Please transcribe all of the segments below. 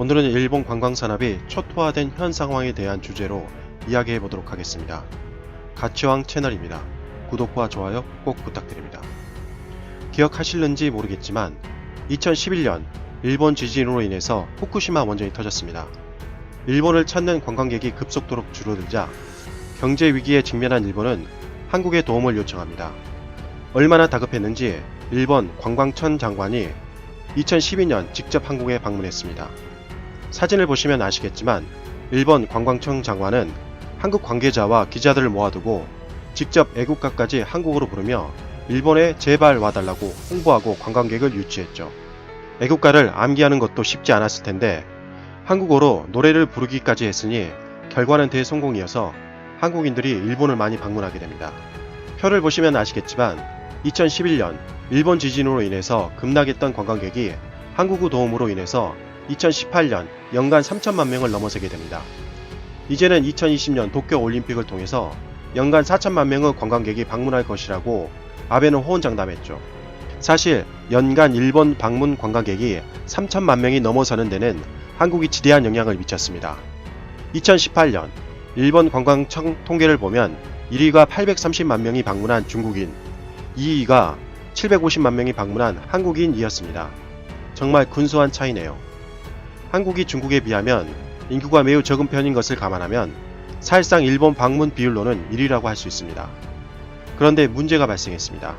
오늘은 일본 관광산업이 초토화된 현 상황에 대한 주제로 이야기해 보도록 하겠습니다. 가치왕 채널입니다. 구독과 좋아요 꼭 부탁드립니다. 기억하실는지 모르겠지만 2011년 일본 지진으로 인해서 후쿠시마 원전이 터졌습니다. 일본을 찾는 관광객이 급속도로 줄어들자 경제 위기에 직면한 일본은 한국의 도움을 요청합니다. 얼마나 다급했는지 일본 관광청 장관이 2012년 직접 한국에 방문했습니다. 사진을 보시면 아시겠지만 일본 관광청 장관은 한국 관계자와 기자들을 모아두고 직접 애국가까지 한국으로 부르며 일본에 제발 와달라고 홍보하고 관광객을 유치했죠. 애국가를 암기하는 것도 쉽지 않았을 텐데 한국어로 노래를 부르기까지 했으니 결과는 대성공이어서 한국인들이 일본을 많이 방문하게 됩니다. 표를 보시면 아시겠지만 2011년 일본 지진으로 인해서 급락했던 관광객이 한국의 도움으로 인해서 2018년 연간 3천만 명을 넘어서게 됩니다. 이제는 2020년 도쿄올림픽을 통해서 연간 4천만 명의 관광객이 방문할 것이라고 아베는 호언장담했죠. 사실 연간 일본 방문 관광객이 3천만 명이 넘어서는 데는 한국이 지대한 영향을 미쳤습니다. 2018년 일본 관광청 통계를 보면 1위가 830만 명이 방문한 중국인, 2위가 750만 명이 방문한 한국인이었습니다. 정말 근소한 차이네요. 한국이 중국에 비하면 인구가 매우 적은 편인 것을 감안하면 사실상 일본 방문 비율로는 1위라고 할 수 있습니다. 그런데 문제가 발생했습니다.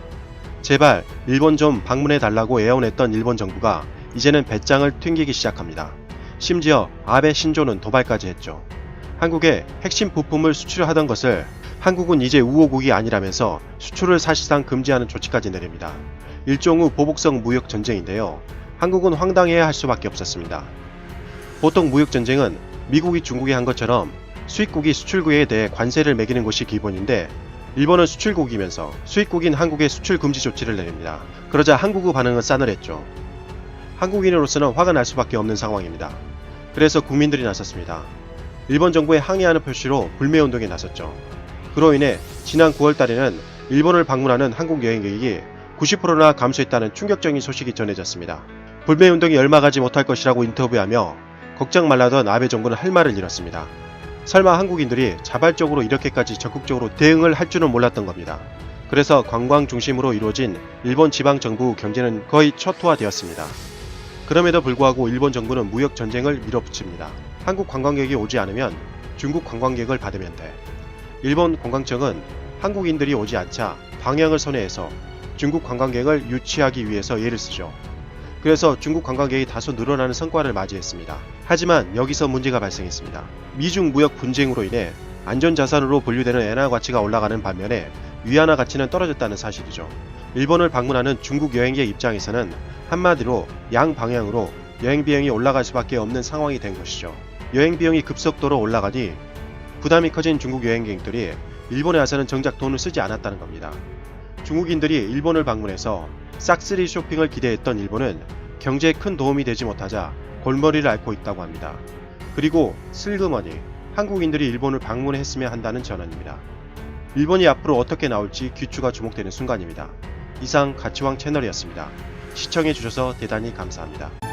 제발 일본 좀 방문해 달라고 애원했던 일본 정부가 이제는 배짱을 튕기기 시작합니다. 심지어 아베 신조는 도발까지 했죠. 한국에 핵심 부품을 수출하던 것을 한국은 이제 우호국이 아니라면서 수출을 사실상 금지하는 조치까지 내립니다. 일종의 보복성 무역 전쟁인데요. 한국은 황당해야 할 수밖에 없었습니다. 보통 무역 전쟁은 미국이 중국에 한 것처럼 수입국이 수출국에 대해 관세를 매기는 것이 기본인데 일본은 수출국이면서 수입국인 한국에 수출 금지 조치를 내립니다. 그러자 한국의 반응은 싸늘했죠. 한국인으로서는 화가 날 수밖에 없는 상황입니다. 그래서 국민들이 나섰습니다. 일본 정부에 항의하는 표시로 불매운동에 나섰죠. 그로 인해 지난 9월달에는 일본을 방문하는 한국 여행객이 90%나 감소했다는 충격적인 소식이 전해졌습니다. 불매운동이 얼마 가지 못할 것이라고 인터뷰하며 걱정 말라던 아베 정부는 할 말을 잃었습니다. 설마 한국인들이 자발적으로 이렇게까지 적극적으로 대응을 할 줄은 몰랐던 겁니다. 그래서 관광 중심으로 이루어진 일본 지방정부 경제는 거의 초토화되었습니다. 그럼에도 불구하고 일본 정부는 무역 전쟁을 밀어붙입니다. 한국 관광객이 오지 않으면 중국 관광객을 받으면 돼. 일본 관광청은 한국인들이 오지 않자 방향을 선회해서 중국 관광객을 유치하기 위해서 애를 쓰죠. 그래서 중국 관광객이 다소 늘어나는 성과를 맞이했습니다. 하지만 여기서 문제가 발생했습니다. 미중 무역 분쟁으로 인해 안전자산으로 분류되는 엔화 가치가 올라가는 반면에 위안화 가치는 떨어졌다는 사실이죠. 일본을 방문하는 중국 여행객 입장에서는 한마디로 양방향으로 여행 비용이 올라갈 수밖에 없는 상황이 된 것이죠. 여행 비용이 급속도로 올라가니 부담이 커진 중국 여행객들이 일본에 와서는 정작 돈을 쓰지 않았다는 겁니다. 중국인들이 일본을 방문해서 싹쓸이 쇼핑을 기대했던 일본은 경제에 큰 도움이 되지 못하자 골머리를 앓고 있다고 합니다. 그리고 슬그머니 한국인들이 일본을 방문했으면 한다는 전언입니다. 일본이 앞으로 어떻게 나올지 귀추가 주목되는 순간입니다. 이상 가치왕 채널이었습니다. 시청해주셔서 대단히 감사합니다.